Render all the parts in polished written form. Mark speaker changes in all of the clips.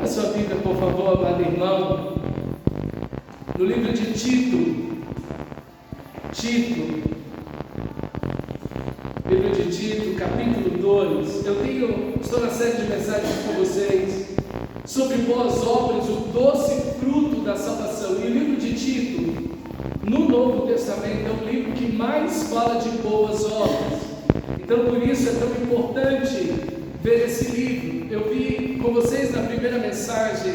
Speaker 1: sua Bíblia, por favor, amado irmão, no livro de Tito, livro de Tito, capítulo 2. Estou na série de mensagens com vocês sobre boas obras, o doce fruto da salvação. E o livro de Tito, no Novo Testamento, é o livro que mais fala de boas obras. Então, por isso é tão importante ver esse livro. Eu vi com vocês na primeira mensagem,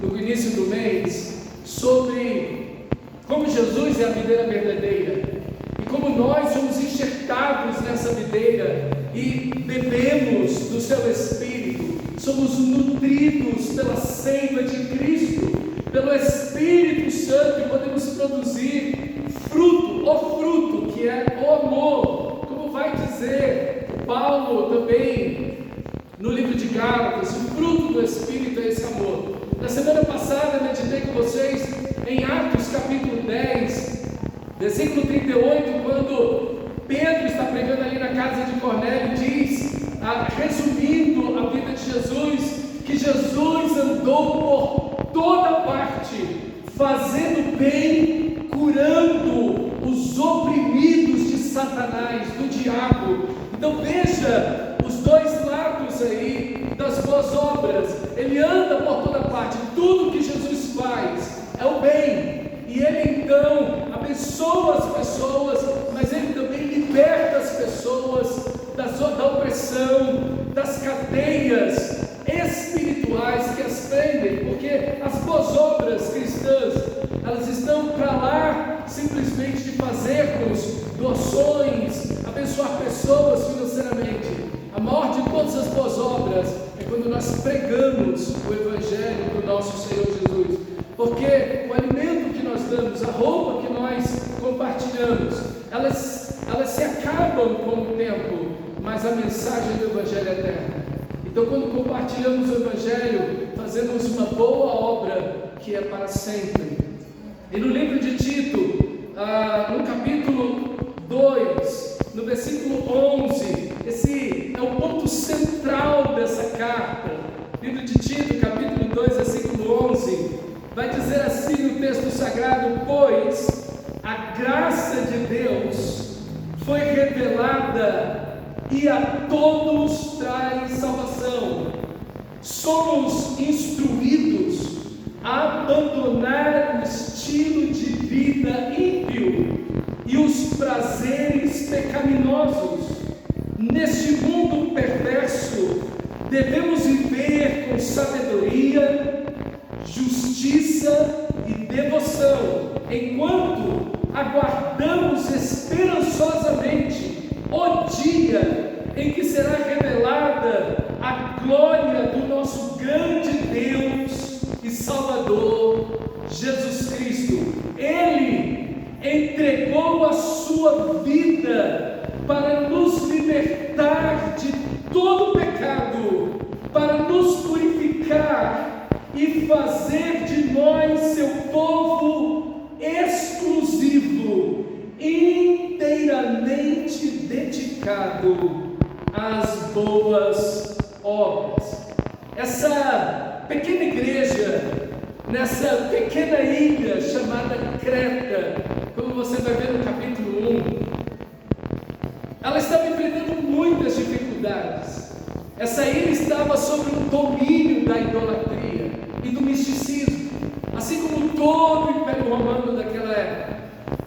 Speaker 1: no início do mês, sobre como Jesus é a videira verdadeira e como nós somos enxertados nessa videira e bebemos do seu Espírito, somos nutridos pela seiva de Cristo, pelo Espírito Santo, e podemos produzir fruto, o fruto que é o amor, como vai dizer Paulo também no livro de Gálatas. O fruto do Espírito é esse amor. Na semana passada meditei com vocês em Atos capítulo 10, versículo 38, quando Pedro está pregando ali na casa de Cornélio, diz, resumindo a vida de Jesus, que Jesus andou por toda parte, fazendo bem, curando os oprimidos de Satanás, do diabo. Então veja os dois lados aí das boas obras. Ele anda por toda parte, tudo que Jesus faz é o bem, e ele então abençoa as pessoas, mas ele também liberta as pessoas da opressão, das cadeias espirituais que as prendem, porque as boas obras cristãs, elas estão para lá simplesmente de fazermos doações, abençoar pessoas financeiramente. A maior de todas as boas obras é quando nós pregamos o Evangelho do nosso Senhor Jesus, porque o alimento que nós damos, a roupa que nós compartilhamos, elas se acabam com o tempo, mas a mensagem do Evangelho é eterna. Então, quando compartilhamos o Evangelho, fazemos uma boa obra que é para sempre. E no livro de Tito, no capítulo 2, no versículo 11, esse é o ponto central dessa carta. Livro de Tito, capítulo 2, versículo 11, vai dizer assim no texto sagrado: pois a graça de Deus foi revelada e a todos traz salvação. Somos instruídos a abandonar o estilo de vida ímpio e os prazeres pecaminosos. Neste mundo perverso, devemos viver com sabedoria, justiça e devoção, enquanto aguardamos esperançosamente o dia em que será revelada a glória do nosso grande Deus e Salvador, Jesus Cristo. Ele entregou a sua vida para nos libertar de todo pecado, para nos purificar e fazer de nós seu povo exclusivo, inteiramente dedicado às boas obras. Essa pequena igreja, nessa pequena ilha chamada Creta, como você vai ver no capítulo 1, ela estava enfrentando muitas dificuldades. Essa ilha estava sob o domínio da idolatria e do misticismo, assim como todo o Império Romano daquela época.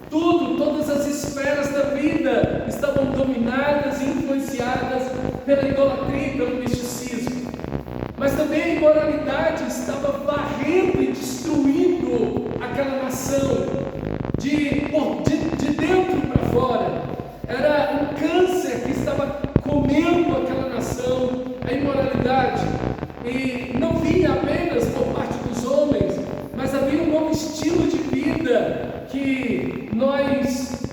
Speaker 1: Todas as esferas da vida estavam dominadas e influenciadas pela idolatria e pelo misticismo. Mas também a imoralidade estava varrendo e destruindo aquela nação, de dentro para fora. Era um câncer que estava comendo aquela nação, a imoralidade. E não vinha apenas por parte dos homens, mas havia um novo estilo de vida que nós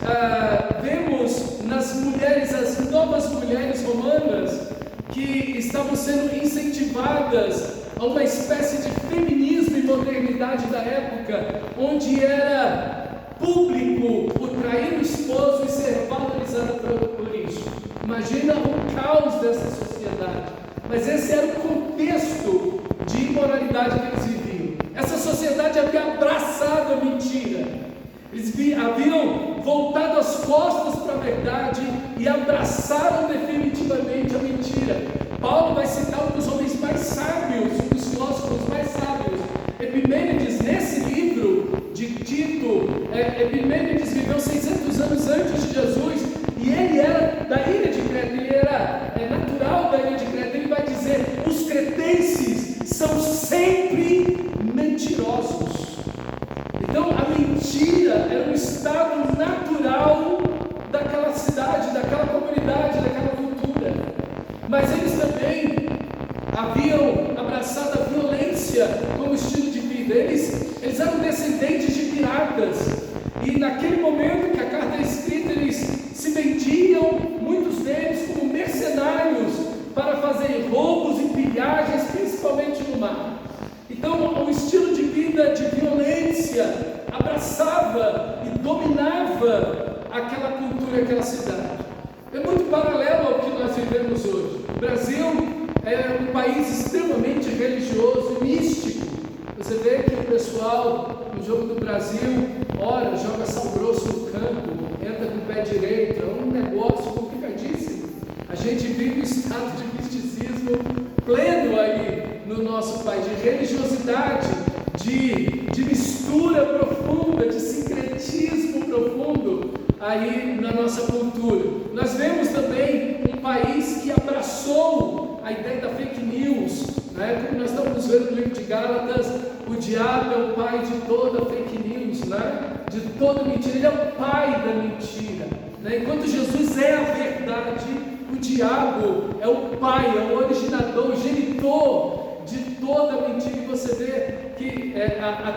Speaker 1: vemos nas mulheres, as novas mulheres romanas, que estavam sendo incentivadas a uma espécie de feminismo e modernidade da época, onde era público o trair o esposo e ser valorizado por isso. Imagina o caos dessa sociedade. Mas esse era o contexto de imoralidade Eles haviam voltado as costas para a verdade e abraçaram definitivamente a mentira. Paulo vai citar um dos homens mais sábios, um dos filósofos mais sábios, Epimênides. Nesse livro de Tito, Epimênides viveu 600 anos antes de Jesus, e ele era da ilha de Creta, ele era natural da ilha de Creta. Ele vai dizer: os cretenses são sempre mentirosos. Então a mentira era um estado natural daquela cidade, daquela comunidade, daquela cultura. Mas eles também haviam abraçado a violência como estilo de vida. Eles eram descendentes de piratas, e naquele momento que a carta é escrita, eles se vendiam, muitos deles, como mercenários para fazer roubos e pilhagens, principalmente no mar. Então, o estilo de vida de violência abraçava e dominava aquela cultura, aquela cidade. É muito paralelo ao que nós vivemos hoje. O Brasil é um país extremamente religioso e místico. Você vê que o pessoal no jogo do Brasil, ora, joga sal grosso no campo, entra com o pé direito, é um negócio complicadíssimo. A gente vive um estado de misticismo pleno aí no nosso país, de religiosidade, de mistura profunda, de sincretismo profundo aí na nossa cultura. Nós vemos também um país que abraçou a ideia da fake news, né? Como nós estamos vendo no livro de Gálatas, o diabo é o pai de toda fake news, né? De toda mentira. Ele é o pai da mentira, né? Enquanto Jesus é a verdade, o diabo é o pai, é o originador, o genitor de toda mentira. E você vê que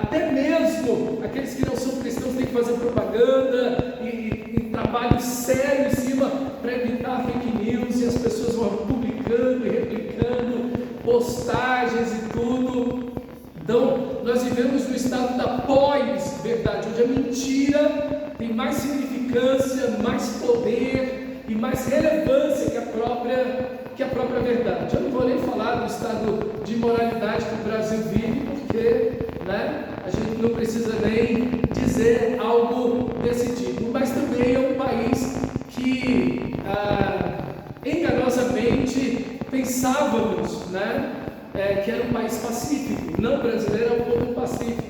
Speaker 1: até mesmo aqueles que não são cristãos têm que fazer propaganda e trabalho sério em cima para evitar fake news, e as pessoas vão publicando e replicando postagens e tudo. Então nós vivemos no estado da pós-verdade, onde a mentira tem mais significância, mais poder e mais relevância que a própria verdade. Eu não vou nem falar do estado de imoralidade que o Brasil vive, porque, né, a gente não precisa nem dizer algo desse tipo. Mas também é um país que enganosamente pensávamos, né, que era um país pacífico. Não, brasileiro é um povo pacífico.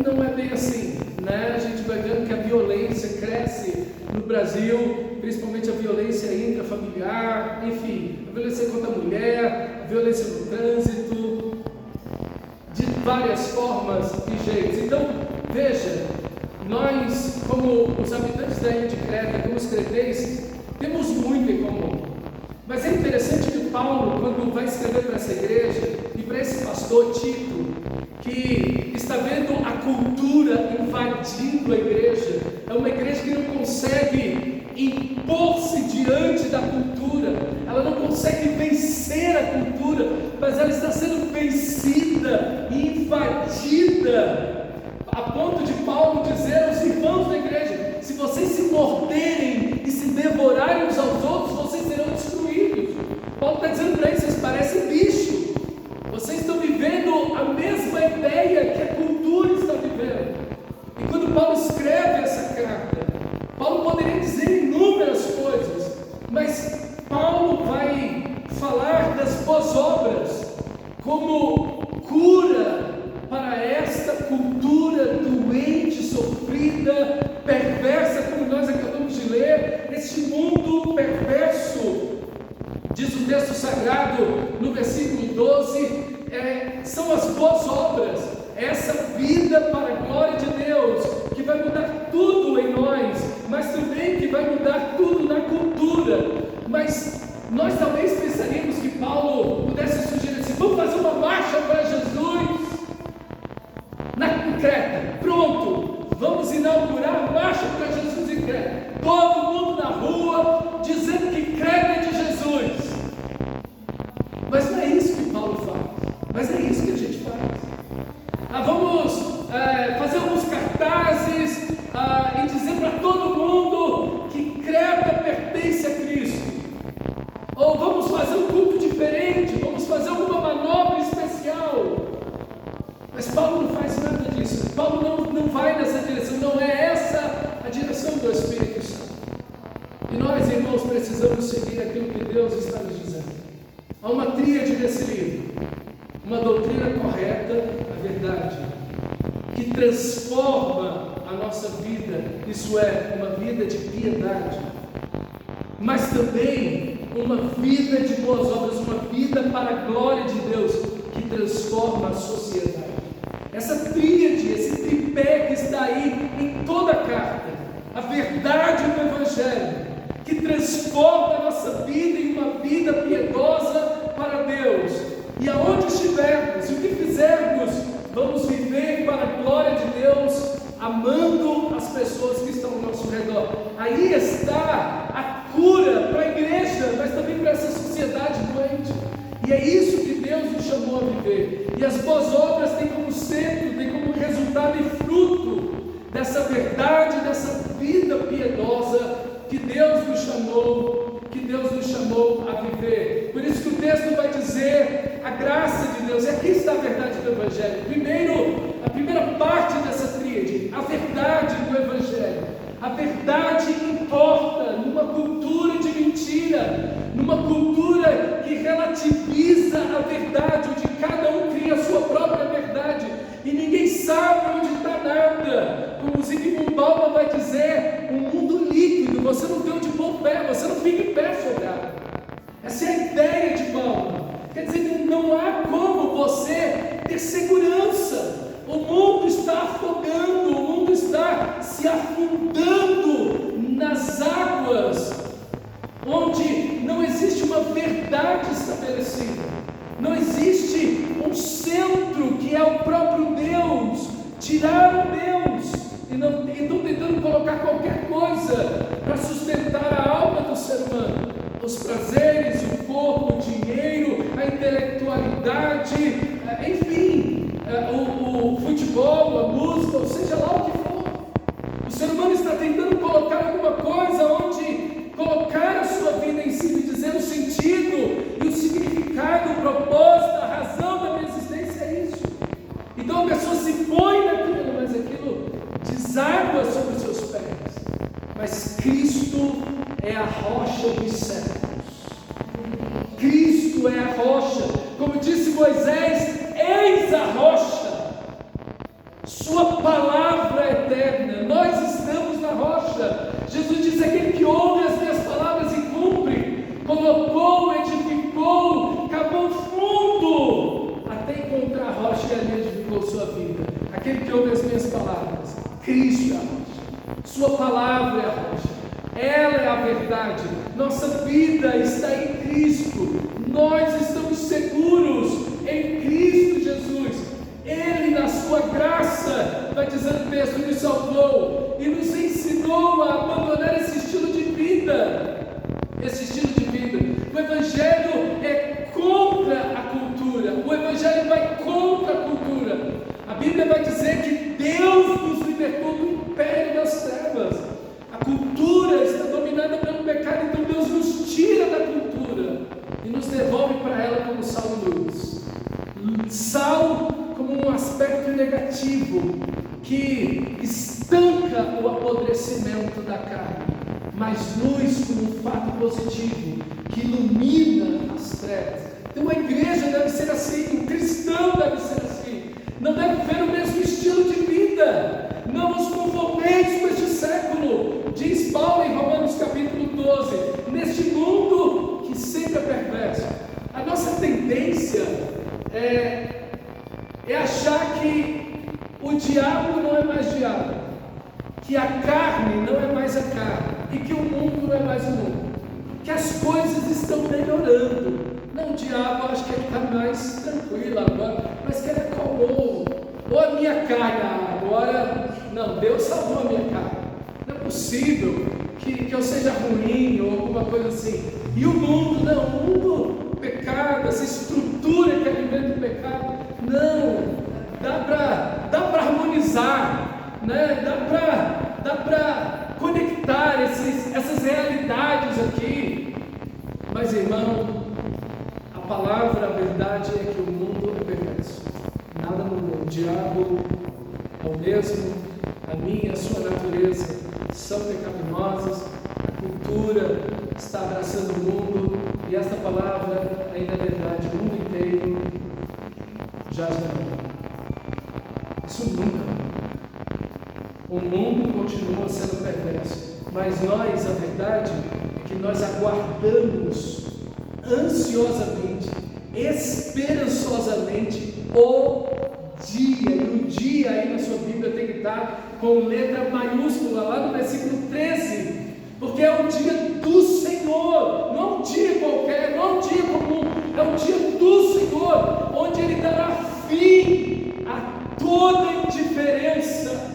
Speaker 1: Não é bem assim, né? A gente vai vendo que a violência cresce no Brasil, principalmente a violência intrafamiliar, enfim, a violência contra a mulher, a violência no trânsito, de várias formas e jeitos. Então, veja, nós, como os habitantes da ilha de Creta, como os cretenses, temos muito em comum. Mas é interessante que Paulo, quando vai escrever para essa igreja e para esse pastor Tito, que está vendo a cultura invadindo a igreja, é uma igreja que não consegue impor-se diante da cultura, ela não consegue vencer a cultura, mas ela está sendo vencida e invadida, a ponto de Paulo dizer aos irmãos da igreja: se vocês se morderem e se devorarem uns aos outros, vocês serão destruídos. Paulo está dizendo para eles: vocês parecem bicho, vocês estão vivendo a mesma ideia que a cultura está vivendo. E quando Paulo escreve essa carta, Paulo poderia dizer inúmeras coisas, mas Paulo vai falar das boas obras como cura para esta cultura doente, sofrida, perversa, como nós acabamos de ler. Este mundo perverso, diz o texto sagrado no versículo 12, são as boas obras, essa vida para a glória de Deus, que vai mudar tudo em nós, mas também que vai mudar tudo na cultura. Mas nós talvez pensaríamos que Paulo pudesse sugerir assim: vamos fazer uma marcha para Jesus em Creta, pronto, vamos inaugurar a marcha para Jesus em Creta, todo mundo na rua dizendo que Creta é de Jesus. Mas não é isso que Paulo faz, mas é isso que a gente faz. Vamos fazer alguns cartazes que transforma a nossa vida, isso é, uma vida de piedade, mas também uma vida de boas obras, uma vida para a glória de Deus, que transforma a sociedade. Essa tríade, esse tripé que está aí em toda a carta, a verdade do Evangelho, que transforma a nossa vida em uma vida piedosa para Deus, e aonde estivermos, e o que fizermos, vamos viver para a glória de Deus, amando as pessoas que estão ao nosso redor. Aí está a cura para a igreja, mas também para essa sociedade doente. E é isso que Deus nos chamou a viver. E as boas obras têm como centro, têm como resultado e fruto dessa verdade, dessa vida piedosa que Deus nos chamou a viver. Por isso que o texto vai dizer a graça de Deus. E aqui está a verdade do Evangelho. Primeiro, a primeira parte dessa tríade, a verdade do Evangelho. A verdade importa numa cultura de mentira, numa cultura que relativiza a verdade, onde cada um cria a sua própria verdade e ninguém sabe onde está nada. Como Zygmunt Bauman vai dizer, um mundo líquido, você não tem onde pôr o pé, você não fica em pé sobre a água. Essa é a ideia de Bauman. Quer dizer, não há como você ter segurança. O mundo está afogando, o mundo está se afundando nas águas, onde não existe uma verdade estabelecida, não existe um centro que é o próprio Deus. Tiraram Deus e estão tentando colocar qualquer coisa para sustentar a alma do ser humano, os prazeres, o corpo, o dinheiro, a intelectualidade, enfim, o futebol, a música, ou seja lá o que for. O ser humano está tentando colocar alguma coisa onde colocar a sua vida em si, dizer o sentido e o significado, o propósito, a razão da minha existência é isso. Então a pessoa se põe naquilo, mas aquilo deságua sobre os seus pés. Mas Cristo é a rocha dos séculos. Cristo é a rocha. Como disse Moisés, eis a rocha. Sua palavra é eterna. Nós estamos na rocha. Jesus disse: aquele que ouve as minhas palavras e cumpre, colocou, edificou, cavou fundo até encontrar a rocha e ali edificou sua vida. Aquele que ouve as minhas palavras, Cristo é a rocha. Sua palavra é a rocha. Ela é a verdade. Nossa vida está em Cristo. Nós estamos seguros em Cristo Jesus. Ele, na sua graça, vai dizendo o texto, nos salvou e nos ensinou a abandonar esse estilo de vida. Esse estilo de vida. O Evangelho é contra a cultura. O Evangelho vai contra a cultura. A Bíblia vai dizer que Deus nos libertou do império das trevas. A cultura está dominada pelo pecado, então Deus nos tira da cultura e nos devolve para ela como sal e luz. Sal como um aspecto negativo que estanca o apodrecimento da carne, mas luz como um fato positivo que ilumina as trevas. Então a igreja deve ser assim, o cristão deve ser assim, não deve ver o mesmo estilo de vida. Não vos conformeis com este século, diz Paulo em Romanos capítulo 12, neste mundo que sempre é perverso. A nossa tendência é achar que o diabo não é mais diabo, que a carne não é mais a carne, e que o mundo não é mais o mundo, que as coisas estão melhorando. Não, o diabo, acho que ele está mais tranquilo agora, mas que ele acalmou. Ou a minha carne, agora, não, Deus salvou a minha carne. Não é possível que eu seja ruim ou alguma coisa assim. E o mundo, não, o mundo, o pecado, essa estrutura que alimenta o pecado, não, dá para harmonizar, né? Dá para conectar essas realidades aqui. Mas, irmão, a palavra, a verdade é que o mundo é perverso. Nada mudou. O diabo é o mesmo, a minha, a sua natureza são pecaminosas, a cultura está abraçando o mundo, e esta palavra ainda é verdade. O mundo inteiro jaz na mão. Isso nunca. O mundo continua sendo perverso, mas nós, a verdade é que nós aguardamos ansiosamente, esperançosamente o dia. E o dia aí na sua Bíblia tem que estar com letra maiúscula lá no versículo 13, porque é o dia do Senhor, não é um dia qualquer, não é um dia comum, é o dia do Senhor, onde Ele dará fim a toda indiferença.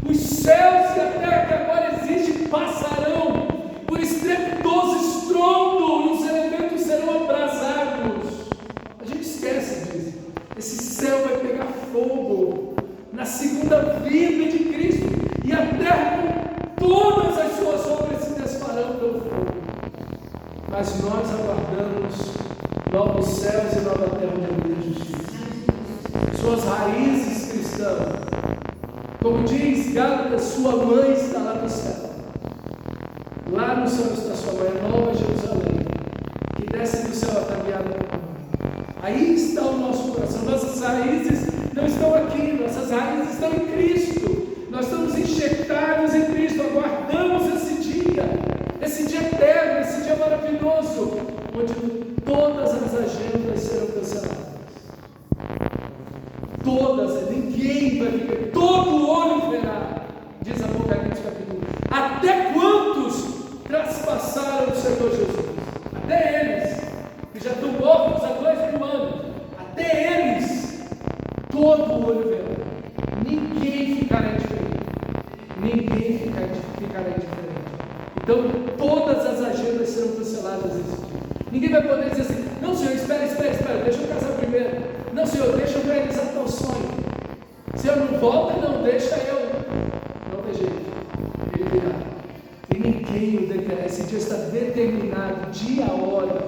Speaker 1: Os céus e a terra que agora existem passarão por estrepitoso estrondo e os elementos serão abrasados. A gente esquece disso. Esse céu vai pegar fogo na segunda vinda de Cristo, e a terra com todas as suas obras se desfarão pelo fogo. Mas nós aguardamos novos céus e nova terra de amor e justiça. Suas raízes cristãs, como diz Gálatas, sua mãe está lá no céu. Lá no céu está sua mãe, a Nova Jerusalém, que desce do céu ataviada com amor. Aí está o nosso coração. Nossas raízes não estão aqui, nossas raízes estão em Cristo. Nós estamos enxertados em Cristo, aguardamos esse dia eterno, esse dia maravilhoso, onde todas as agendas serão canceladas. Todas, ninguém vai viver, todo olho verá, diz Apocalipse capítulo 1. Até quantos traspassaram o Senhor Jesus? Até eles, que já estão mortos há 2000 anos, até eles, todo olho verá. Ninguém ficará indiferente. Ninguém ficará indiferente. Então, todas as agendas serão canceladas esse dia. Ninguém vai poder dizer assim: não, Senhor, espera, deixa eu casar primeiro. Não, Senhor, deixa eu realizar tal sonho. Senhor, não volta, não, deixa eu. Não tem jeito, Ele virá. E ninguém o deterá. Esse dia está determinado, dia, hora,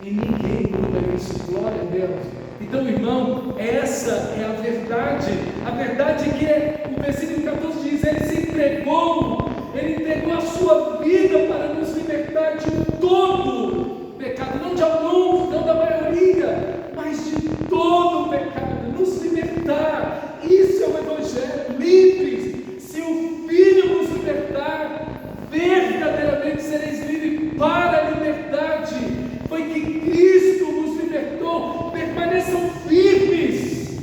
Speaker 1: e ninguém muda isso. Glória a Deus. Então, irmão, essa é a verdade que o versículo 14 diz: Ele se entregou, Ele entregou a sua vida para nos libertar de todo pecado, não de alguns, não da maioria, mas de todo pecado, nos libertar. Isso é o Evangelho, livres. Se o Filho nos libertar, verdadeiramente sereis livres para a liberdade. Foi que Cristo nos libertou. Permaneçam firmes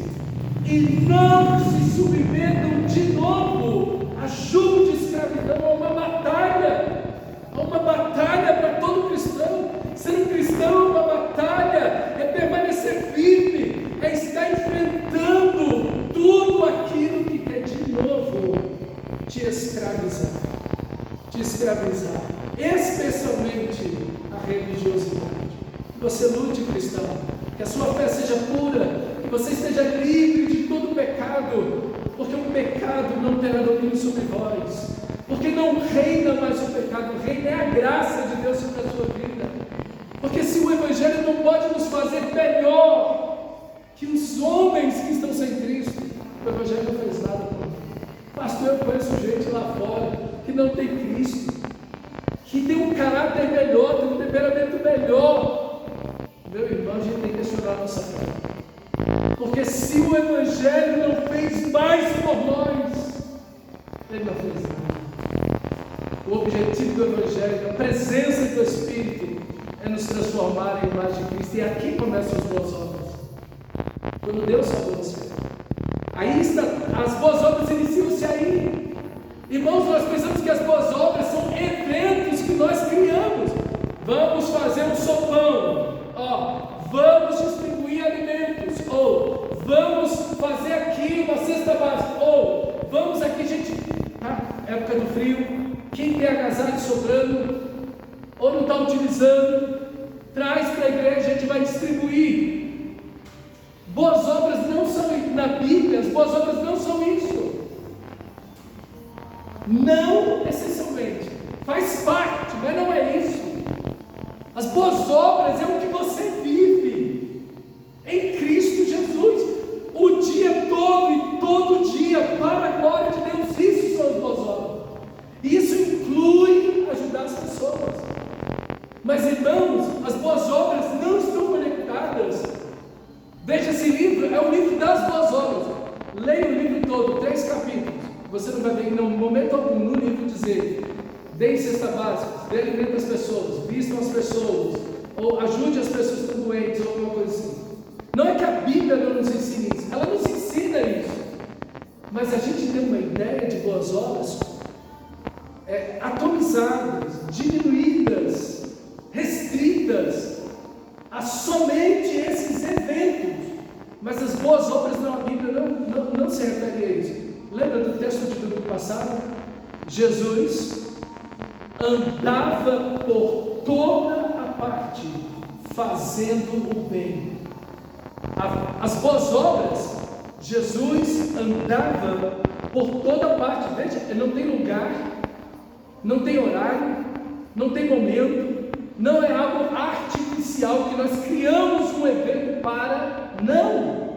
Speaker 1: e não se submetam de novo a jugo de escravidão, a uma batalha para todo cristão. Ser um cristão é uma batalha, é permanecer firme, é estar enfrentando tudo aquilo que quer de novo te escravizar, especialmente a religiosidade. Que você lute, cristão, que a sua fé seja pura, que você esteja livre de todo pecado, porque o pecado não terá domínio sobre vós, porque não reina mais o pecado, reina é a graça de Deus sobre a sua vida. Porque se o Evangelho não pode nos fazer melhor que os homens que estão sem Cristo, o Evangelho não fez nada por mim. Pastor, eu conheço gente lá fora que não tem Cristo, que tem um caráter melhor, tem um temperamento melhor. Meu irmão, a gente tem que questionar a nossa fé. Porque se o Evangelho não fez mais por nós, Ele não fez nada. O objetivo do Evangelho, a presença do Espírito, é nos transformar em imagem de Cristo. E aqui começam as boas obras. Quando Deus salvou você, aí está, as boas obras iniciam-se aí. Irmãos, nós pensamos que as boas obras são eventos que nós criamos. Vamos fazer um sopão, vamos distribuir alimentos, ou vamos fazer aqui uma cesta básica, ou vamos aqui, gente, época do frio, quem tem agasalho sobrando, ou não está utilizando, traz para a igreja, a gente vai distribuir. Boas obras não são, na Bíblia, as boas obras não são isso. Não essencialmente, faz parte, mas não é isso. As boas obras é o que você vive em Cristo Jesus, o dia todo e todo dia, para a glória de Deus. Isso são as boas obras. Isso inclui ajudar as pessoas. Mas, irmãos, as boas obras não estão conectadas. Veja, esse livro é o livro das boas obras. Leia o livro todo, 3 capítulos. Você não vai ver em momento algum no livro dizer: dê cesta básica, dê alimento às pessoas, vistam as pessoas, ou ajude as pessoas que estão doentes, ou alguma coisa assim. Não é que a Bíblia não nos ensine isso, ela nos ensina isso. Mas a gente tem uma ideia de boas obras atomizadas, diminuídas, restritas a somente esses eventos. Mas as boas obras a Bíblia não se refere a isso. Lembra do texto de domingo passado? Jesus andava por toda a parte, fazendo o bem. As boas obras, Jesus andava por toda parte. Veja, não tem lugar, não tem horário, não tem momento, não é algo artificial que nós criamos um evento para, não.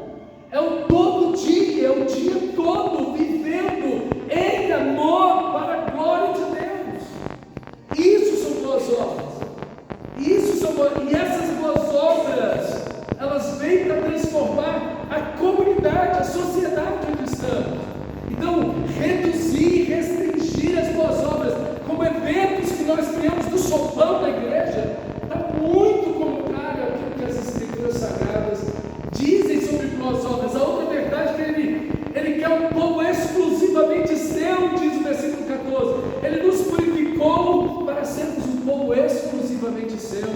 Speaker 1: É o todo dia, é o dia todo vivendo em amor para a glória de Deus. Isso são boas obras. E essas boas obras, elas vêm para transformar a comunidade, a sociedade onde estamos. Então, reduzir, restringir as boas obras como eventos que nós criamos do sopão da igreja, está muito contrário àquilo que as Escrituras Sagradas dizem sobre boas obras. A outra verdade é que ele quer um povo exclusivamente seu, diz o versículo 14. Ele nos purificou para sermos um povo exclusivamente seu,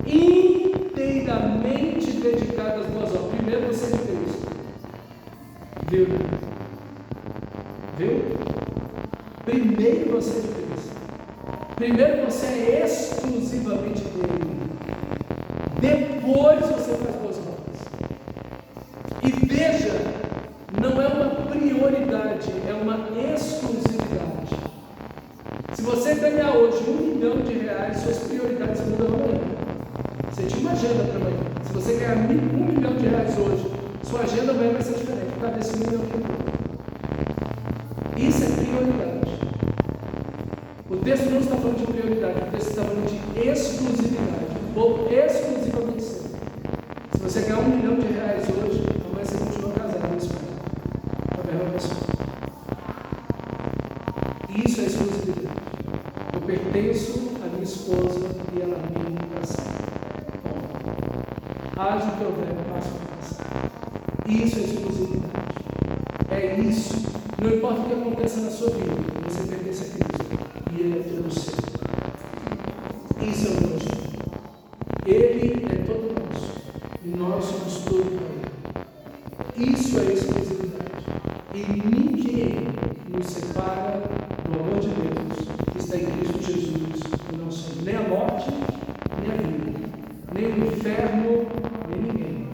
Speaker 1: inteiramente dedicado às boas obras. Primeiro você é de Cristo. Viu? Primeiro você é de Cristo. Primeiro você é exclusivamente dele. Depois você faz boas obras. E veja, não é uma prioridade, é uma exclusividade. Se você ganhar hoje R$1 milhão, suas prioridades mudam amanhã. Você tinha uma agenda para amanhã. Se você ganhar R$1 milhão hoje, sua agenda amanhã vai ser diferente. Por causa desse 1 milhão que mudou. Isso é prioridade. O texto não está falando de prioridade, o texto está falando de exclusividade. O povo exclusivamente seu. Se você ganhar R$1 milhão hoje, amanhã você continua casado, não espera. A mesma pessoa. Isso é exclusividade. Eu pertenço à minha esposa e ela a mim para sempre. Haja o que houver, passo para passar. Isso é exclusividade. É isso. Não importa o que aconteça na sua vida, você pertence a Cristo e Ele é todo seu. Isso é o nosso. Ele é todo nosso e nós somos todo para Ele. Isso é exclusividade. E ninguém nos separa do amor de Deus que está em Cristo Jesus, o nosso Senhor. Nem a morte, nem a vida, nem o inferno, nem ninguém.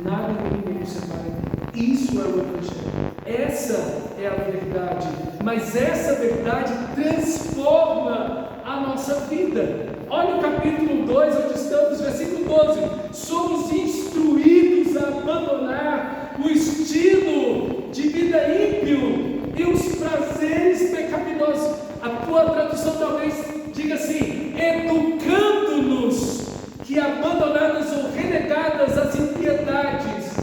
Speaker 1: Nada nem ninguém nos separa. Isso é o Evangelho. Essa é a verdade, mas essa verdade transforma a nossa vida. Olha o capítulo 2, onde estamos, versículo 12. Somos instruídos a abandonar o estilo de vida ímpio e os prazeres pecaminosos. A tua tradução talvez diga assim: educando-nos que abandonadas ou renegadas as impiedades,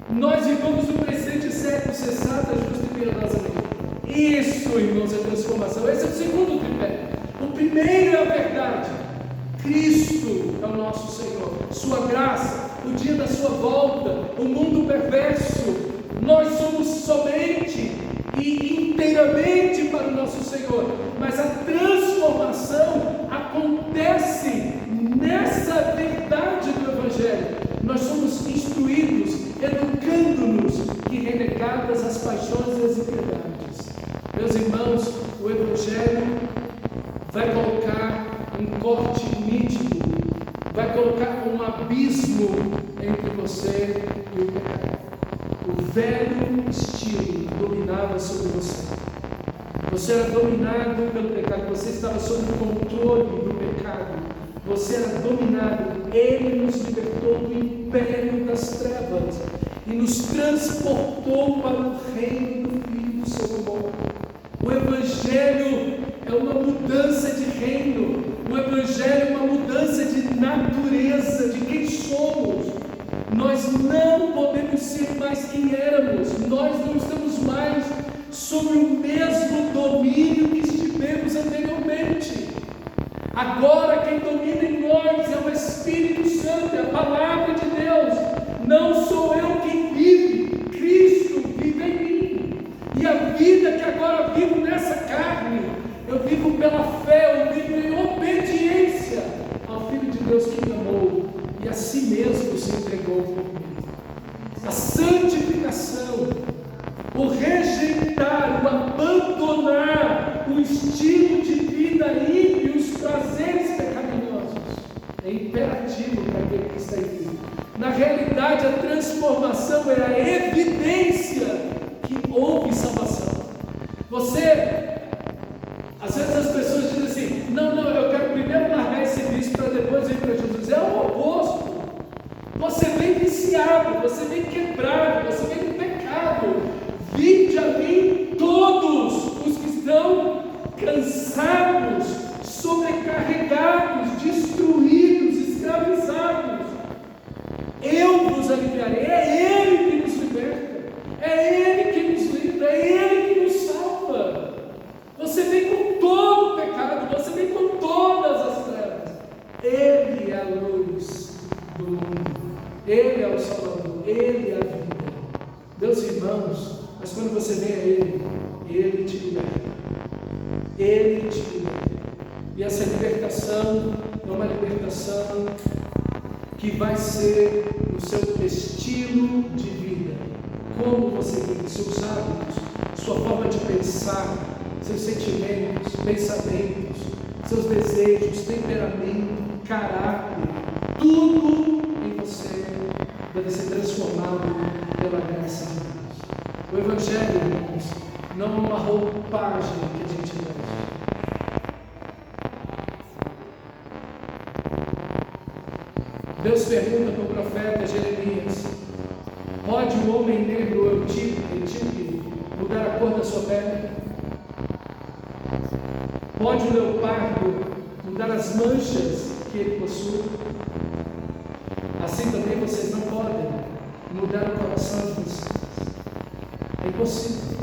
Speaker 1: nós vivamos no presente século cessada, justa e piedosamente. Isso, irmãos, é transformação. Esse é o segundo tripé. O primeiro é a verdade. Cristo é o nosso Senhor. Sua graça, o dia da sua volta, o mundo perverso. Nós somos somente e inteiramente para o nosso Senhor. Mas a transformação acontece nessa verdade do Evangelho. Nós somos instruídos, educando-nos que renegadas as paixões e as impiedades. Meus irmãos, o Evangelho vai colocar um corte nítido, vai colocar um abismo entre você e o pecado. O velho estilo dominava sobre você. Você era dominado pelo pecado, você estava sob o controle do pecado. Você era dominado. Ele nos libertou do império das trevas e nos transportou para o reino do Filho do seu amor. O Evangelho é uma mudança de reino. O Evangelho é uma mudança de natureza, de quem somos. Nós não podemos ser mais quem éramos. Nós não estamos mais sobre o mesmo domínio que estivemos anteriormente. Agora quem domina em nós é o Espírito Santo, é a palavra de Deus. Não sou eu quem vive, Cristo vive em mim. E a vida que agora vivo nessa carne, eu vivo pela fé, eu vivo em obediência ao Filho de Deus que me amou e a si mesmo se entregou por mim. A santificação, o rejeitar, o abandonar o estilo de vida ímpio e os prazeres pecaminosos é imperativo para aquele que está em Cristo. Na realidade, a transformação é a evidência que houve salvação. Às vezes as pessoas dizem assim, não, eu quero primeiro largar esse vício para depois ir para Jesus. É o oposto. Você vem viciado, você vem quebrado, você vem no pecado. Vinde a mim todos os que estão cansados, sobrecarregados, destruídos, escravizados. Eu vos aliviarei. É Ele que nos liberta, é Ele que nos livra, é Ele que nos salva. Você vem com todo o pecado, você vem com todas as trevas. Ele é a luz do mundo, Ele é o Salvador, Ele é a vida. Meus irmãos, mas quando você vem a Ele te liberta. Ele te liberta. E essa libertação é uma libertação que vai ser no seu estilo de vida. Como você vive, seus hábitos, sua forma de pensar, seus sentimentos, pensamentos, seus desejos, temperamento, caráter, tudo em você deve ser transformado pela graça de Deus. O Evangelho, irmãos, não é uma roupagem que a gente usa. Deus pergunta para o profeta Jeremias: pode um homem negro etíope mudar a cor da sua pele? Pode o leopardo mudar as manchas que ele possui? Assim também vocês não podem mudar o coração de vocês. É impossível.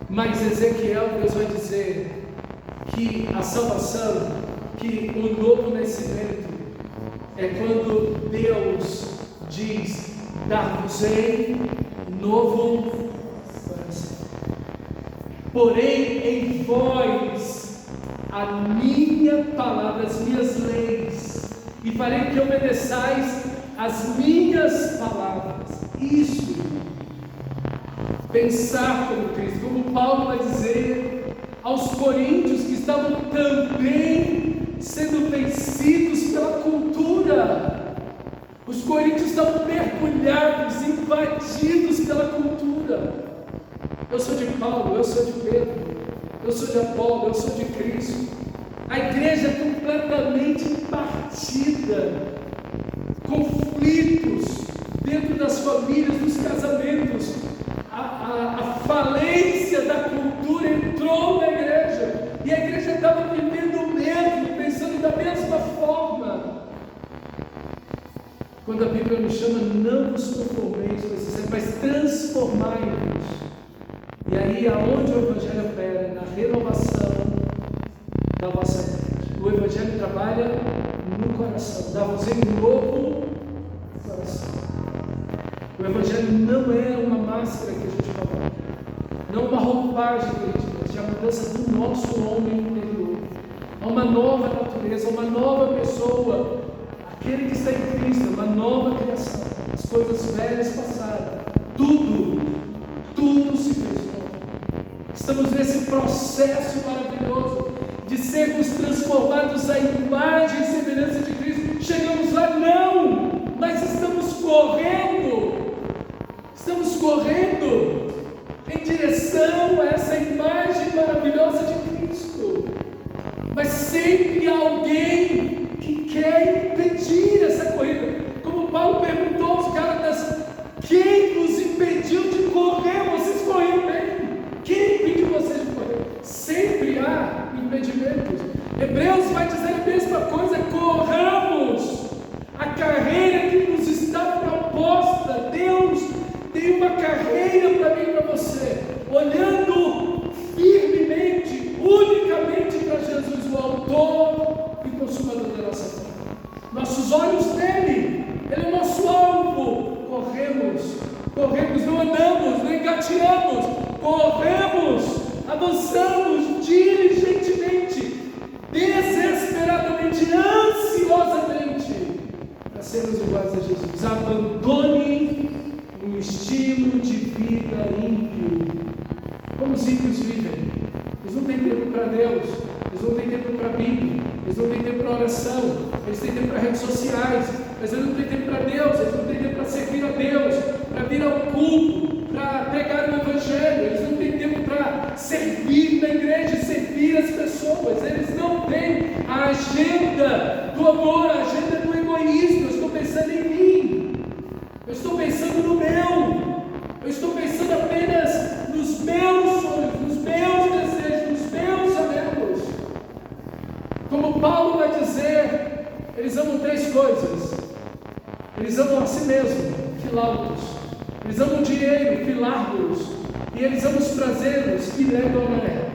Speaker 1: Mas Ezequiel, Deus vai dizer que a salvação, que o novo nascimento, é quando Deus diz: dar-vos-ei novo coração. Porém em vós a minha palavra, as minhas leis, e farei que obedeçais as minhas palavras. Isso, pensar como Cristo, como Paulo vai dizer aos coríntios que estavam também sendo vencidos pela cultura. Os coríntios estavam mergulhados, invadidos pela cultura. Eu sou de Paulo, eu sou de Pedro, eu sou de Apolo, eu sou de Cristo. A igreja é completamente partida, conflitos dentro das famílias, dos casamentos. A falência da cultura entrou na igreja, e a igreja estava vivendo o mesmo, pensando da mesma forma. Quando a Bíblia nos chama, não vos conformeis com esse século, mas transformai-vos. E aí, aonde o Evangelho opera? Na renovação da vossa mente. O Evangelho trabalha no coração, dá-vos um novo coração. O Evangelho não é uma máscara que a gente coloca, não uma roupagem que a gente faz, é a mudança do nosso homem interior. Há uma nova natureza, uma nova pessoa. Aquele que está em Cristo, uma nova criação. As coisas velhas passaram, tudo se fez novo. Estamos nesse processo maravilhoso de sermos transformados à imagem e semelhança de Cristo. Chegamos lá? Não! Mas estamos correndo em direção a essa imagem maravilhosa de Cristo. Mas sempre há alguém que quer impedir essa corrida. Como Paulo perguntou aos Gálatas: quem vos impediu de correr? Vocês correram bem. Quem impediu vocês de correr? Sempre há impedimentos. Hebreus vai dizer a mesma coisa: corramos a carreira que nos está proposta. Deus tem uma carreira corremos, não andamos, não engateamos, corremos, avançamos diligentemente, desesperadamente, ansiosamente, para sermos iguais a Jesus. Abandone um estilo de vida ímpio. Como os ímpios vivem? Eles não têm tempo para Deus, eles não têm tempo para a Bíblia, eles não têm tempo para oração, eles têm tempo para redes sociais, mas eles não têm tempo para Deus, eles não têm tempo para servir a Deus, para vir ao culto, para pregar o Evangelho, eles não têm tempo para servir na igreja, servir as pessoas, eles não têm a agenda do amor, a agenda do egoísmo. Eu estou pensando em mim, eu estou pensando no meu, eu estou pensando apenas nos meus sonhos, nos meus desejos, nos meus anelos. Como Paulo vai dizer, eles amam três coisas: eles amam a si mesmo, filautos; eles amam o dinheiro, filárgulos; e eles amam os prazeres, filegoné.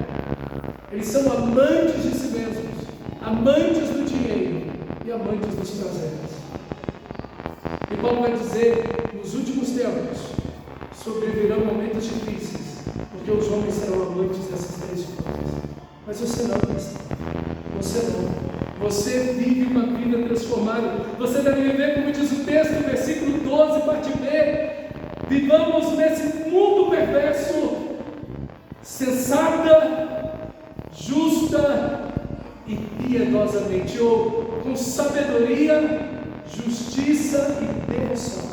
Speaker 1: Eles são amantes de si mesmos, amantes do dinheiro e amantes dos prazeres. E Paulo vai dizer, nos últimos tempos, sobrevirão momentos difíceis, porque os homens serão amantes dessas três coisas. Mas você não, cristão. Você não. Você vive uma vida transformada. Você deve viver, como diz o texto, no versículo 12, parte B. Vivamos nesse mundo perverso, sensata, justa e piedosamente, ou com sabedoria, justiça e devoção.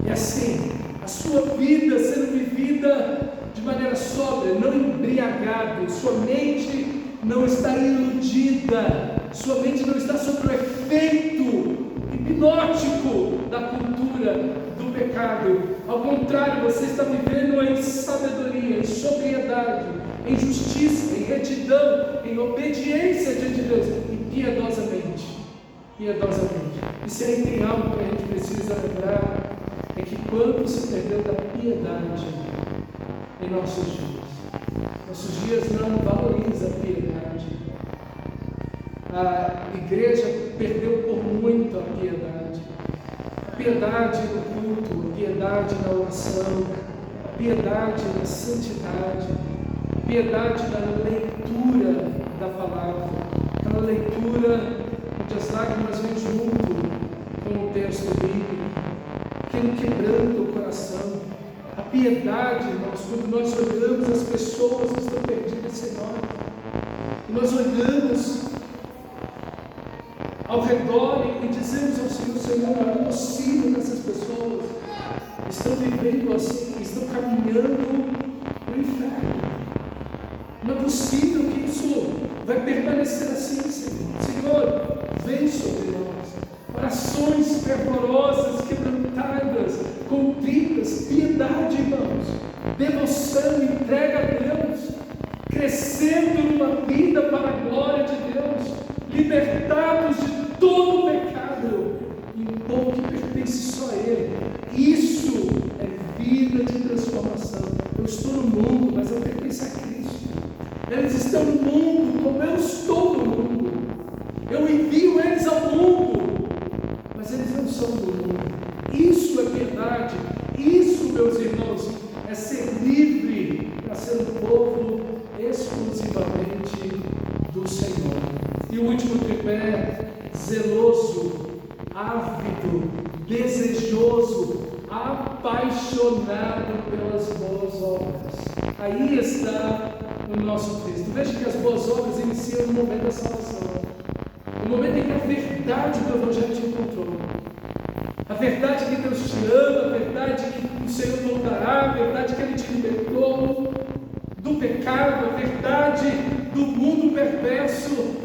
Speaker 1: E assim, a sua vida sendo vivida de maneira sóbria, não embriagado, sua mente não está iludida, sua mente não está sob o efeito hipnótico da cultura do pecado. Ao contrário, você está vivendo em sabedoria, em sobriedade, em justiça, em retidão, em obediência diante de Deus e piedosamente. E se aí tem algo que a gente precisa lembrar, é que quanto se perdeu da piedade em nossos dias não valoriza a piedade. A igreja perdeu por muito a piedade no culto, a piedade na oração, a piedade na santidade, a piedade na leitura da palavra, aquela leitura onde as lágrimas vêm junto com o texto bíblico, aquele quebrando o coração. A piedade, irmãos, quando nós olhamos as pessoas que estão perdidas sem nós, e nós olhamos ao redor e dizemos ao Senhor: Senhor, não é possível que essas pessoas estão vivendo assim, estão caminhando para o inferno. Não é possível que isso vai permanecer assim, Senhor. Senhor, vem sobre nós. Orações fervorosas, quebrantadas, contritas, piedade, irmãos, devoção, entrega a Deus, crescendo numa vida para a glória de Deus, libertados de todo o pecado e um povo que pertence só a Ele. Isso é vida de transformação. Eu estou no mundo, mas eu pertenço a Cristo. Eles estão no mundo como eu estou no mundo. Eu envio eles ao mundo, mas eles não são do mundo. Isso é piedade. Isso, meus irmãos, é ser livre para ser um povo exclusivamente do Senhor. E o último tripé: zeloso, ávido, desejoso, apaixonado pelas boas obras. Aí está o nosso texto. Veja que as boas obras iniciam no momento da salvação, no momento em que a verdade do Evangelho te encontrou, a verdade que Deus te ama, a verdade que o Senhor voltará, a verdade que Ele te libertou do pecado, a verdade do mundo perverso,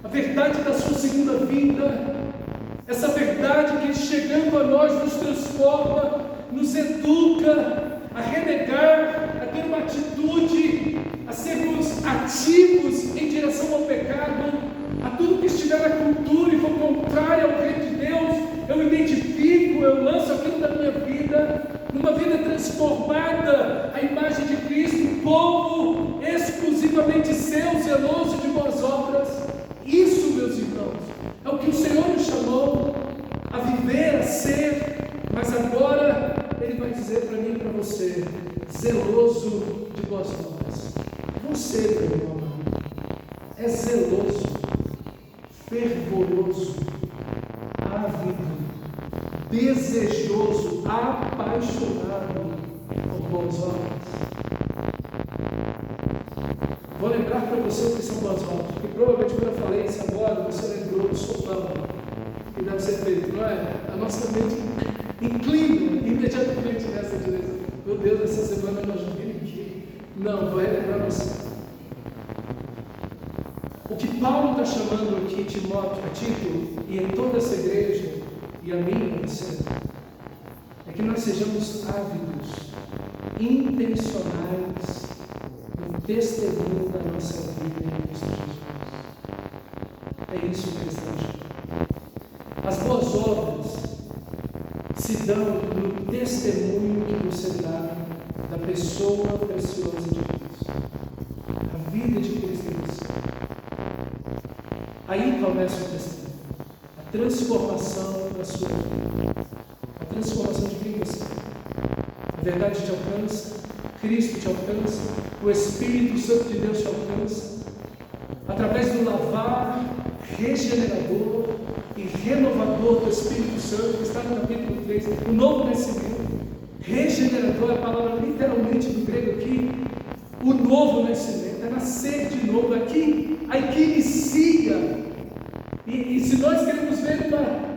Speaker 1: a verdade da sua segunda vinda, essa verdade que chegando a nós nos transforma, nos educa a renegar, a ter uma atitude, a sermos ativos em direção ao pecado, a tudo que estiver na cultura e for contrário ao reino de Deus, eu identifico, eu lanço aquilo da minha vida, numa vida transformada à imagem de Cristo, um povo exclusivamente seu, zeloso de boas obras. Isso, meus irmãos, é o que o Senhor nos chamou a viver, a ser, mas agora Ele vai dizer apaixonado por boas obras. Vou lembrar para você o que são boas obras, porque provavelmente quando eu falei isso agora, você lembrou do sopão que deve ser feito, não é? A nossa mente inclina imediatamente nessa direção. Meu Deus, essa semana nós não vimos aqui. Não, vou relembrar você. O que Paulo está chamando aqui Timóteo, a Tito, e em toda essa igreja, e a mim e a você, é que nós sejamos ávidos, intencionais no testemunho da nossa vida em Cristo Jesus. É isso que eles estão chamando. As boas obras se dão no testemunho que você dá da pessoa preciosa de Cristo, a vida de Cristo em você. Aí começa o testemunho, a transformação da sua vida, a transformação de quem você é. A verdade te alcança, Cristo te alcança, o Espírito Santo de Deus te alcança, através do lavar regenerador e renovador do Espírito Santo, que está no capítulo 3, o novo nascimento. Regenerador é a palavra literalmente do grego aqui, o novo nascimento, é nascer de novo, aqui inicia. E se nós queremos ver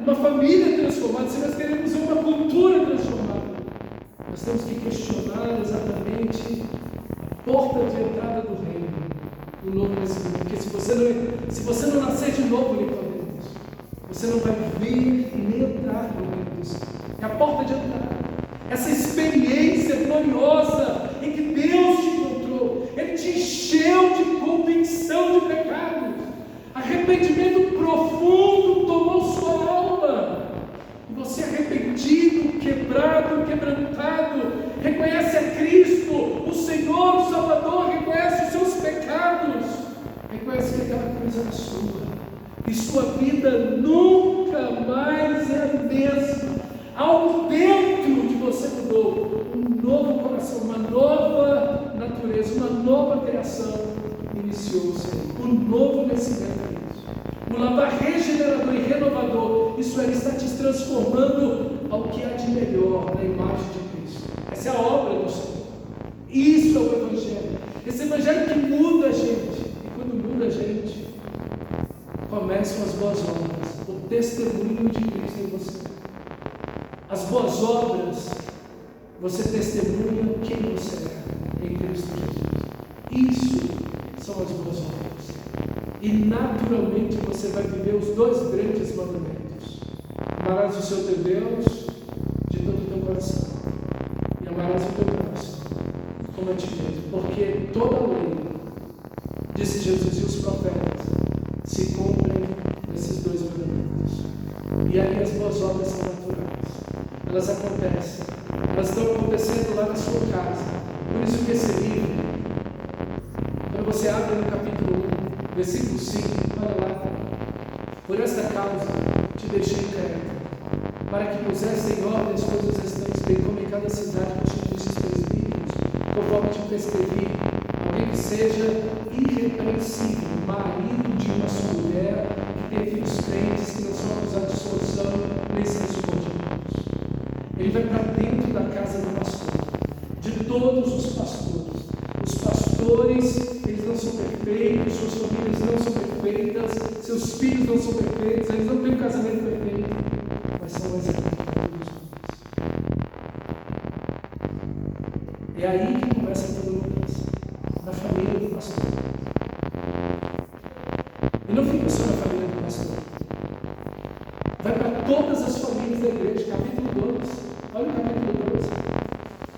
Speaker 1: uma família transformada, se nós queremos ver uma cultura transformada, nós temos que questionar exatamente a porta de entrada do reino, do novo nascimento. Porque se você não nascer de novo, Nicodemus, você não vai vir e nem entrar no reino dos céus. É a porta de entrada. Essa experiência gloriosa em que Deus te encontrou, Ele te encheu de convicção de pecado, arrependimento profundo tomou sua alma, e você arrependido, quebrado, quebrantado, reconhece a Cristo, o Senhor, o Salvador, reconhece os seus pecados, reconhece que aquela coisa é sua, e sua vida nunca mais é a mesma. Algo dentro de você mudou, um novo coração, uma nova natureza, uma nova criação iniciou-se, um novo nascimento. O lavar regenerador e renovador, isso é, está te transformando ao que há de melhor na imagem de Cristo. Essa é a obra do Senhor. Isso é o Evangelho. Esse Evangelho que muda a gente. E quando muda a gente, começam as boas obras, o testemunho de Cristo em você. As boas obras, você testemunha quem você é em Cristo Jesus. Isso são as boas obras. E naturalmente você vai viver os dois grandes mandamentos: amarás o seu Deus de todo o teu coração e amarás o teu próximo como a ti mesmo, porque toda a lei, disse Jesus, e os profetas se cumprem nesses dois mandamentos. E aí as boas obras são naturais, elas acontecem, elas estão acontecendo lá na sua casa. Por isso que esse livro, quando você abre no capítulo 1, versículo 5, olha lá: por esta causa te deixei crédito, para que pusesse em ordem as coisas restantes, bem como em cada cidade constituísse presbíteros, conforme te prescrevi, alguém que seja irrepreensível, marido de uma só mulher, que tem filhos crentes, que não são acusados de extorsão, nem são subordinados. Ele vai para dentro da casa do pastor, de todos os pastores. Os pastores, eles não são perfeitos, suas famílias não são perfeitas, seus filhos não são perfeitos, eles não têm um casamento perfeito, mas são um exemplo para todos nós. É aí que começa a toda mudança, na família do pastor. E não fica só na família do pastor, vai para todas as famílias da igreja. Capítulo 2, olha o capítulo 2.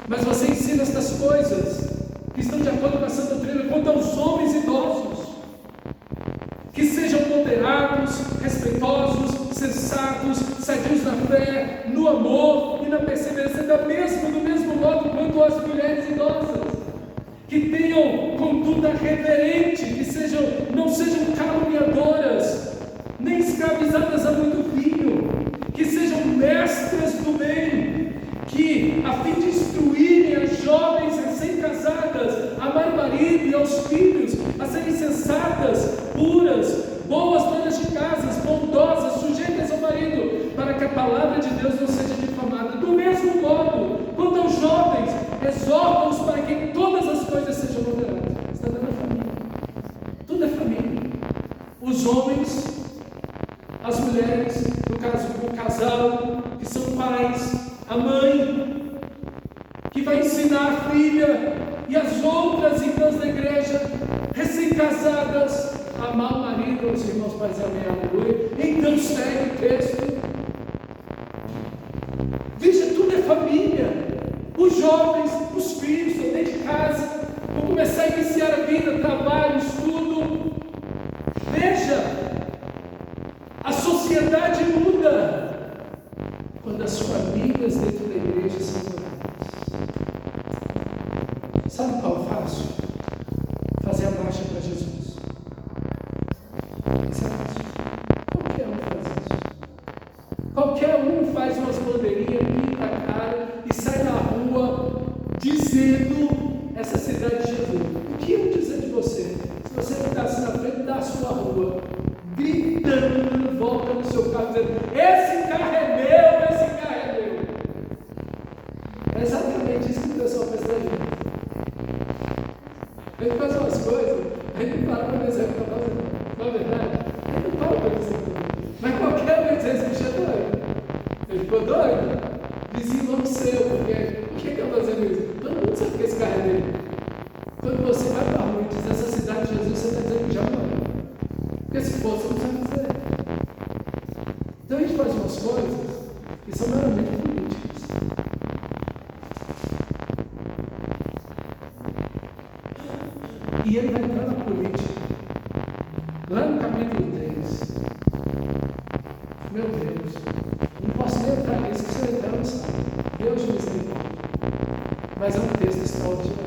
Speaker 1: Mas você ensina estas coisas que estão de acordo com a sã doutrina quanto aos homens idosos, que sejam moderados, respeitosos, sensatos, sadios na fé, no amor e na perseverança, do mesmo modo quanto às mulheres idosas, que tenham conduta reverente, que não sejam caluniadoras, nem escravizadas a muito vinho, que sejam mestras do bem, que, a fim de instruírem as jovens recém-casadas, amar o marido e aos filhos, a serem sensatas, puras, boas donas de casas, bondosas, sujeitas ao marido, para que a palavra de Deus não seja difamada. Do mesmo modo, exorta-os para que em todas as coisas sejam moderados. Está dando a família. Tudo é família. Os homens, as mulheres, no caso o casal, que são pais, a mãe, que vai ensinar a filha e as outras irmãs da igreja, recém-casadas, a amar o marido, os irmãos pais, amém, aleluia. Então segue o texto. Veja, tudo é família. Os jovens, os filhos, estão dentro de casa, vão começar a iniciar a vida, trabalho, estudo. Veja, a sociedade muda quando as famílias dentro da igreja são mudadas. Sabe qual é o fácil? Fazer a marcha para Jesus. Isso é fácil. Qualquer um faz isso. Qualquer um faz umas bandeirinhas, pinta a cara e sai na rua dizendo essa cidade de Jesus. O que eu dizer de você? Se você ficasse na frente da sua rua, gritando, volta no seu carro, dizendo: esse carro é meu, esse carro é meu. É exatamente isso que o pessoal faz da gente. A gente faz umas coisas, a gente não para para dizer o que está fazendo. Não é verdade? A gente não para para dizer. Mas qualquer um vai dizer: esse bicho é doido. Ele ficou doido? Vizinho não seu, porque por que está fazendo isso? Todo mundo sabe que esse carro é dele. Quando você vai para a rua e diz essa cidade de Jesus, você está dizendo que já morreu. Porque se for, você não sabe dizer. Então a gente faz umas coisas que são meramente políticas. E ele vai entrar na política. Lá no capítulo 3. Meu Deus. Não posso nem entrar nisso, que se eu entrar, não sabe. Deus de misericórdia. Mas é um texto extraordinário.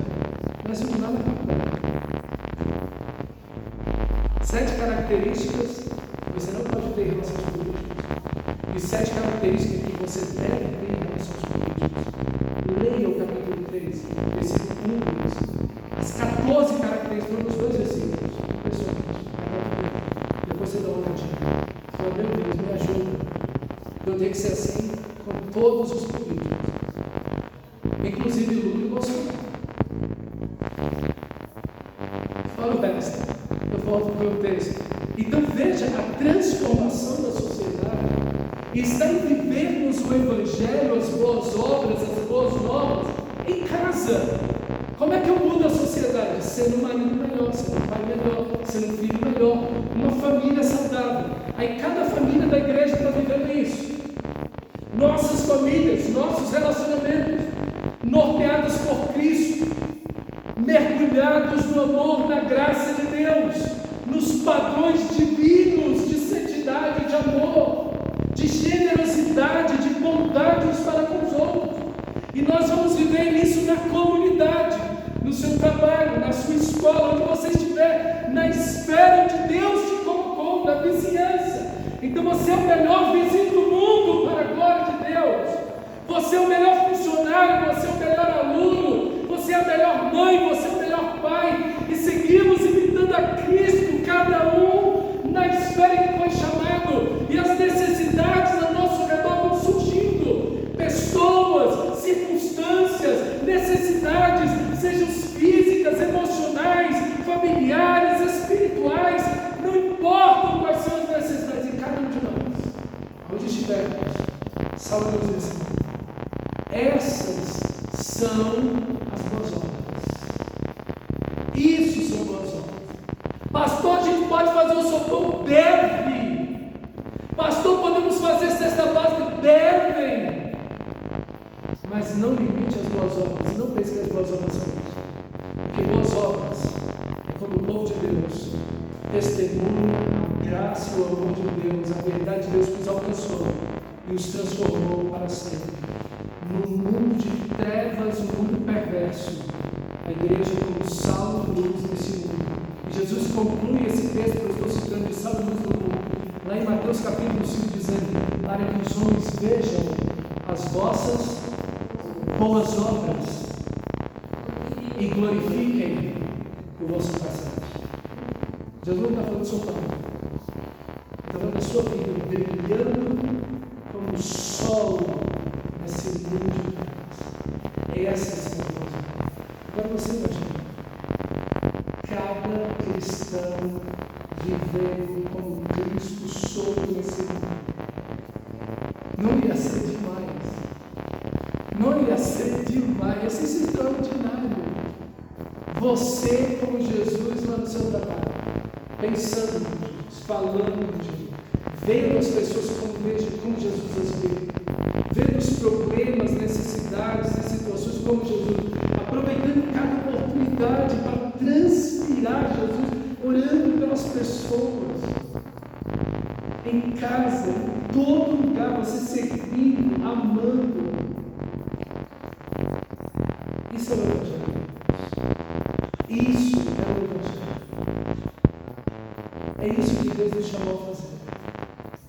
Speaker 1: Nós vimos lá na faculdade. 7 características que você não pode ter em relações políticas. E 7 características que você deve ter em relações políticas. Leia o capítulo 3, versículo 1 e 2. As 14 características foram nos 2 versículos. Pessoalmente. Depois você dá uma olhadinha. Fala: meu Deus, me ajuda. Eu tenho que ser assim com todos os políticos. Inclusive Lula e Bolsonaro. Fala o resto. Eu volto para o meu texto. Então veja, a transformação da sociedade está em vivermos o Evangelho, as boas obras, as boas novas em casa. Como é que eu mudo a sociedade? Sendo um marido melhor, sendo um pai melhor, sendo um filho melhor, uma família saudável. Aí cada família da igreja está vivendo isso. Nossas famílias, nossos relacionamentos, norteados por Cristo, mergulhados no amor, na graça de Deus, nos padrões divinos de santidade, de amor, de generosidade, de bondade uns para com os outros. E nós vamos viver isso na comunidade, no seu trabalho, na sua escola, onde você estiver, na esfera onde Deus te colocou, na vizinhança. Então você é o melhor vizinho do mundo para a glória de Deus. Você é o melhor funcionário, você é o melhor aluno, você é a melhor mãe, você é o melhor pai. E seguimos imitando a Cristo, cada um na esfera que foi chamado. E as necessidades ao nosso redor vão surgindo. Pessoas, circunstâncias, necessidades, sejam físicas, emocionais, familiares, espirituais, não importam quais são as necessidades em cada um de nós. Onde estivermos, saúde assim. Essas são as boas obras. Isso são boas obras. Pastor, a gente pode fazer o socorro? Deve. Pastor, podemos fazer cesta básica? Devem. Mas não limite as boas obras. Não pense que as boas obras são isso. Porque boas obras é quando o povo de Deus testemunha a graça e o amor de Deus, a verdade de Deus que os alcançou e os transformou para sempre. No mundo de trevas, no mundo perverso, a igreja como sal e luz nesse mundo. E Jesus conclui esse texto que eu estou citando de sal e luz do mundo, lá em Mateus capítulo 5, dizendo: para que os homens vejam as vossas boas obras e glorifiquem o vosso Pai Celeste. Jesus não está falando do seu pai, está falando da sua vida, brilhando como o sol nesse mundo de trevas. Essas são as boas obras. você imaginar cada cristão vivendo como Cristo solto nesse mundo. Não ia ser demais. Não ia ser demais. Ia ser extraordinário. Você como Jesus lá no seu trabalho, pensando em Jesus, falando em Jesus, vendo as pessoas como Jesus as vê, vendo os problemas, necessidades e situações como Jesus, aproveitando cada oportunidade para transpirar Jesus, orando pelas pessoas, em casa, em todo lugar, você servindo, amando. Isso é o Evangelho. Isso é o Evangelho. É isso que Deus nos chamou a fazer.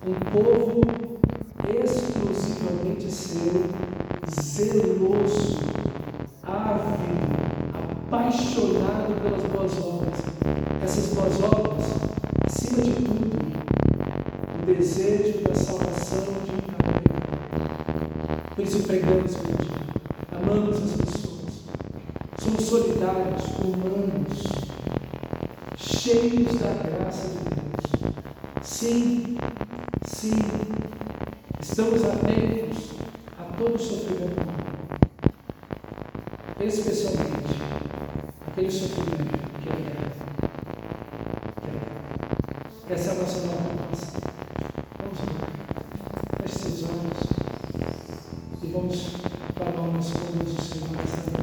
Speaker 1: Um povo exclusivamente seu, zeloso, ávido, apaixonado pelas boas obras. Essas boas obras, acima de tudo, o desejo da salvação de um cada pecador. Por isso pregamos o Evangelho, amamos as pessoas, somos solidários, humanos, cheios da graça de Deus. Sim, estamos atentos a todo sofrimento humano, especialmente aquele sofrimento que é real. Essa é a nossa nova proposta. Vamos lá, feche seus olhos e vamos falar o nosso Deus do Senhor nessa noite.